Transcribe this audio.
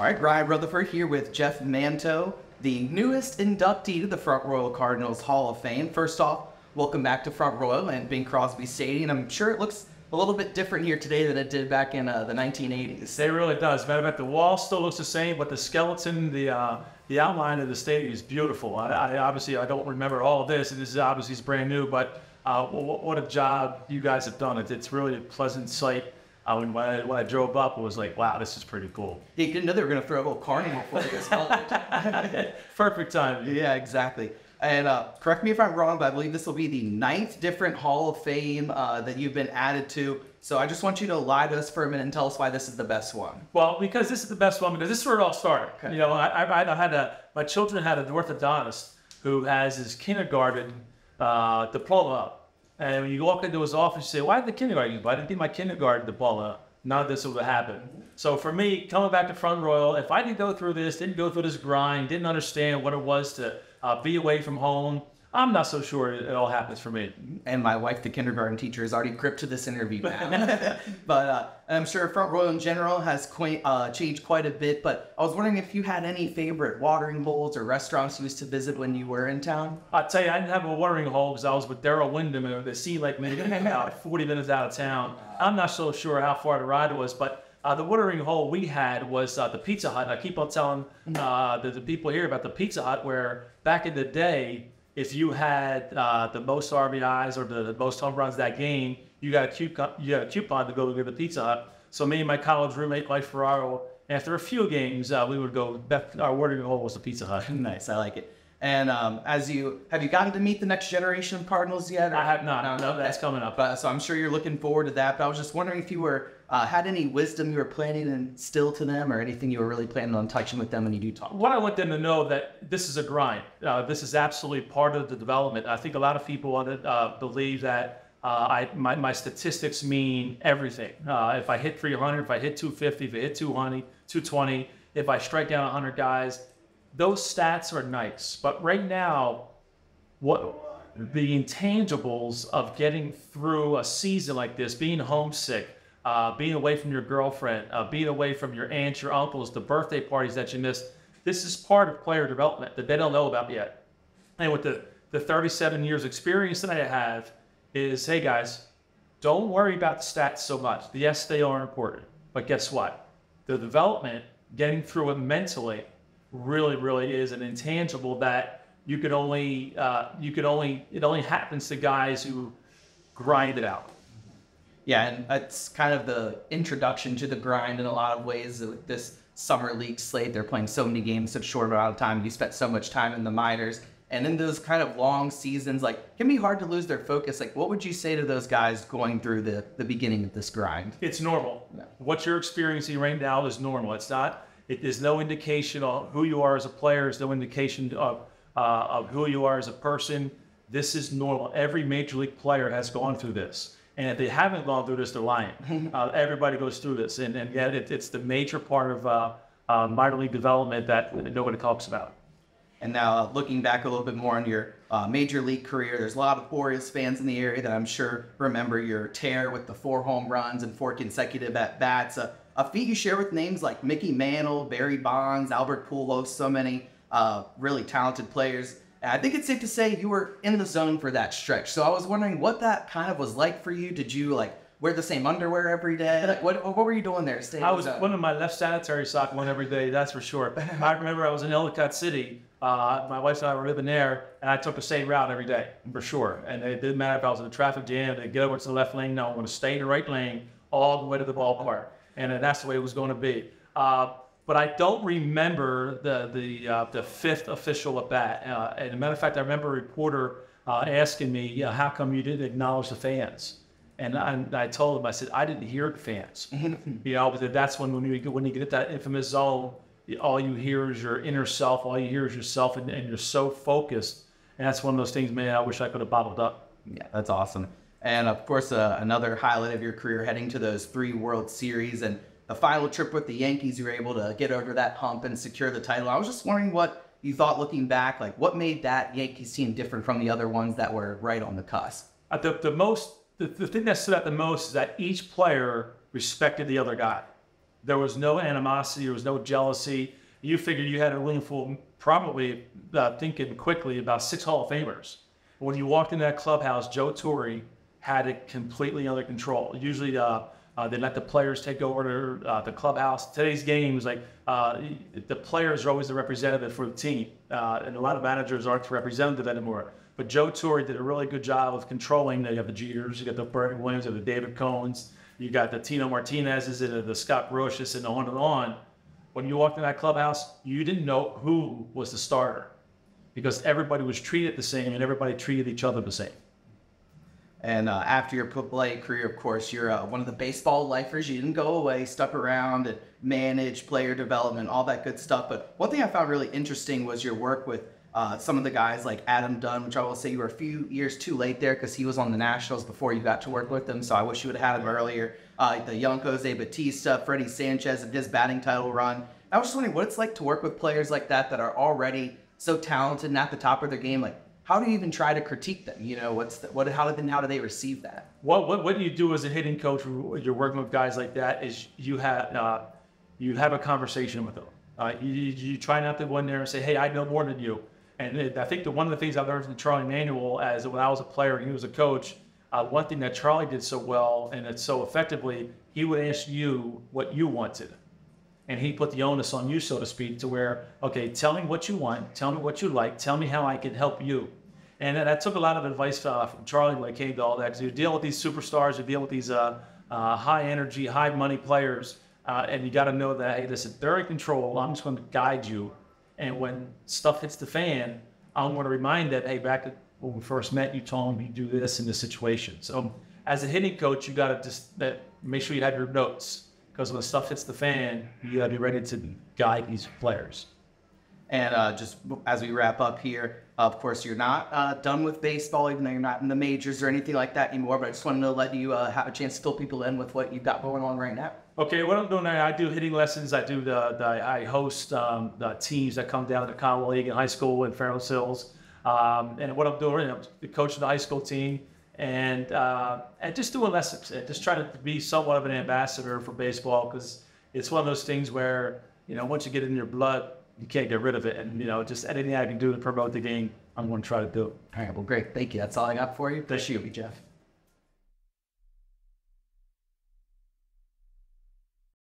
All right, Ryan Rutherford here with Jeff Manto, the newest inductee to the Front Royal Cardinals Hall of Fame. First off, welcome back to Front Royal and Bing Crosby Stadium. I'm sure it looks a little bit different here today than it did back in the 1980s. It really does. Matter of fact, the wall still looks the same, but the skeleton, the outline of the stadium is beautiful. I obviously don't remember all of this, and this is obviously brand new, but what a job you guys have done. It's really a pleasant sight. When I drove up, it was like, wow, this is pretty cool. You didn't know they were going to throw a little carnival for this. Perfect time. Yeah, exactly. And correct me if I'm wrong, but I believe this will be the 9th different Hall of Fame that you've been added to. So I just want you to lie to us for a minute and tell us why this is the best one. Well, because this is the best one, because this is where it all started. Okay. You know, my children had an orthodontist who has his kindergarten diploma. And when you walk into his office, you say, why did the kindergarten? I didn't get my kindergarten diploma. None of this would have happened. So for me, coming back to Front Royal, if I didn't go through this, didn't go through this grind, didn't understand what it was to be away from home, I'm not so sure it all happens for me. And my wife, the kindergarten teacher, is already gripped to this interview now. But I'm sure Front Royal in general has changed quite a bit. But I was wondering if you had any favorite watering holes or restaurants you used to visit when you were in town? I'll tell you, I didn't have a watering hole because I was with Daryl Wyndham and the Sea Lake maybe about 40 minutes out of town. I'm not so sure how far the ride was, but the watering hole we had was the Pizza Hut. I keep on telling the people here about the Pizza Hut, where back in the day, if you had the most RBIs or the most home runs that game, you got a coupon to go to the Pizza Hut. So me and my college roommate, Mike Ferraro, after a few games, we would go, our watering hole was the Pizza Hut. Nice, I like it. And have you gotten to meet the next generation of Cardinals yet? Or? I have not. No, that's coming up. So I'm sure you're looking forward to that. But I was just wondering if you were had any wisdom you were planning to instill to them, or anything you were really planning on touching with them when you do talk. What I want them to know that this is a grind. This is absolutely part of the development. I think a lot of people believe that my statistics mean everything. If I hit 300, if I hit 250, if I hit 220, if I strike down 100 guys. Those stats are nice, but right now, the intangibles of getting through a season like this, being homesick, being away from your girlfriend, being away from your aunts, your uncles, the birthday parties that you missed, this is part of player development that they don't know about yet. And with the 37 years experience that I have is, hey guys, don't worry about the stats so much. Yes, they are important, but guess what? The development, getting through it mentally, really is an intangible that it only happens to guys who grind it out. Yeah, and that's kind of the introduction to the grind in a lot of ways. With this summer league slate, they're playing so many games, such short amount of time. You spent so much time in the minors, and in those kind of long seasons, like, it can be hard to lose their focus. Like, what would you say to those guys going through the beginning of this grind? It's normal. Yeah. What you're experiencing right now is normal. It's not. It is no indication of who you are as a player. It's no indication of who you are as a person. This is normal. Every major league player has gone through this. And if they haven't gone through this, they're lying. Everybody goes through this. And yet it's the major part of minor league development that nobody talks about. And now looking back a little bit more on your major league career, there's a lot of Orioles fans in the area that I'm sure remember your tear with the 4 home runs and 4 consecutive at-bats. A feat you share with names like Mickey Mantle, Barry Bonds, Albert Pujols, so many really talented players. And I think it's safe to say you were in the zone for that stretch. So I was wondering what that kind of was like for you. Did you wear the same underwear every day? Like, what were you doing there? I was one of my left sanitary sock one every day, that's for sure. I remember I was in Ellicott City. My wife and I were living there, and I took the same route every day, for sure. And it didn't matter if I was in a traffic jam, to get over to the left lane. No, I'm going to stay in the right lane all the way to the ballpark. And that's the way it was going to be. But I don't remember the 5th official at bat. And as a matter of fact, I remember a reporter asking me, how come you didn't acknowledge the fans? And I told him, I said, I didn't hear the fans. But that's when you get that infamous zone, all you hear is your inner self, all you hear is yourself, and you're so focused. And that's one of those things, man, I wish I could have bottled up. Yeah, that's awesome. And of course, another highlight of your career, heading to those 3 World Series and the final trip with the Yankees, you were able to get over that hump and secure the title. I was just wondering what you thought looking back, like what made that Yankees team different from the other ones that were right on the cusp? The thing that stood out the most is that each player respected the other guy. There was no animosity. There was no jealousy. You figured you had a room full, probably thinking quickly, about 6 Hall of Famers. When you walked into that clubhouse, Joe Torre had it completely under control. Usually they let the players take over the clubhouse. Today's game is like the players are always the representative for the team, and a lot of managers aren't representative anymore. But Joe Torre did a really good job of controlling. You have the Jeters, you got the Bernie Williams, you have the David Cohns, you got the Tino Martinez's, and the Scott Brocious, and on and on. When you walked in that clubhouse, you didn't know who was the starter because everybody was treated the same and everybody treated each other the same. And after your play career, of course, you're one of the baseball lifers. You didn't go away, stuck around and managed player development, all that good stuff. But one thing I found really interesting was your work with some of the guys like Adam Dunn, which I will say you were a few years too late there because he was on the Nationals before you got to work with them. So I wish you would have had him earlier. The young Jose Batista, Freddie Sanchez, and his batting title run. I was just wondering what it's like to work with players like that are already so talented and at the top of their game. Like, how do you even try to critique them? You know, how do they receive that? What you do as a hitting coach when you're working with guys like that is you have a conversation with them. You try not to go in there and say, hey, I know more than you. And I think one of the things I learned from Charlie Manuel as when I was a player and he was a coach, one thing that Charlie did so well and it's so effectively, he would ask you what you wanted. And he put the onus on you, so to speak, to where, okay, tell me what you want, tell me what you like, tell me how I can help you. And I took a lot of advice from Charlie when it came to all that, because you deal with these superstars, you deal with these high energy, high money players, and you got to know that, hey, listen, they're in control. I'm just going to guide you. And when stuff hits the fan, I'm going to remind that, hey, back when we first met, you told me to do this in this situation. So as a hitting coach, you got to just make sure you have your notes, because when stuff hits the fan, you got to be ready to guide these players. And just as we wrap up here, of course, you're not done with baseball, even though you're not in the majors or anything like that anymore. But I just wanted to let you have a chance to fill people in with what you've got going on right now. Okay, what I'm doing now, I do hitting lessons. I do I host the teams that come down to the Common League in high school in Fairfield Hills. And what I'm doing, I'm coaching the high school team and just doing lessons. And just trying to be somewhat of an ambassador for baseball, because it's one of those things where, you know, once you get it in your blood, you can't get rid of it. And, you know, just anything I can do to promote the game, I'm going to try to do it. All right, well, great. Thank you. That's all I got for you. Thank you, Jeff.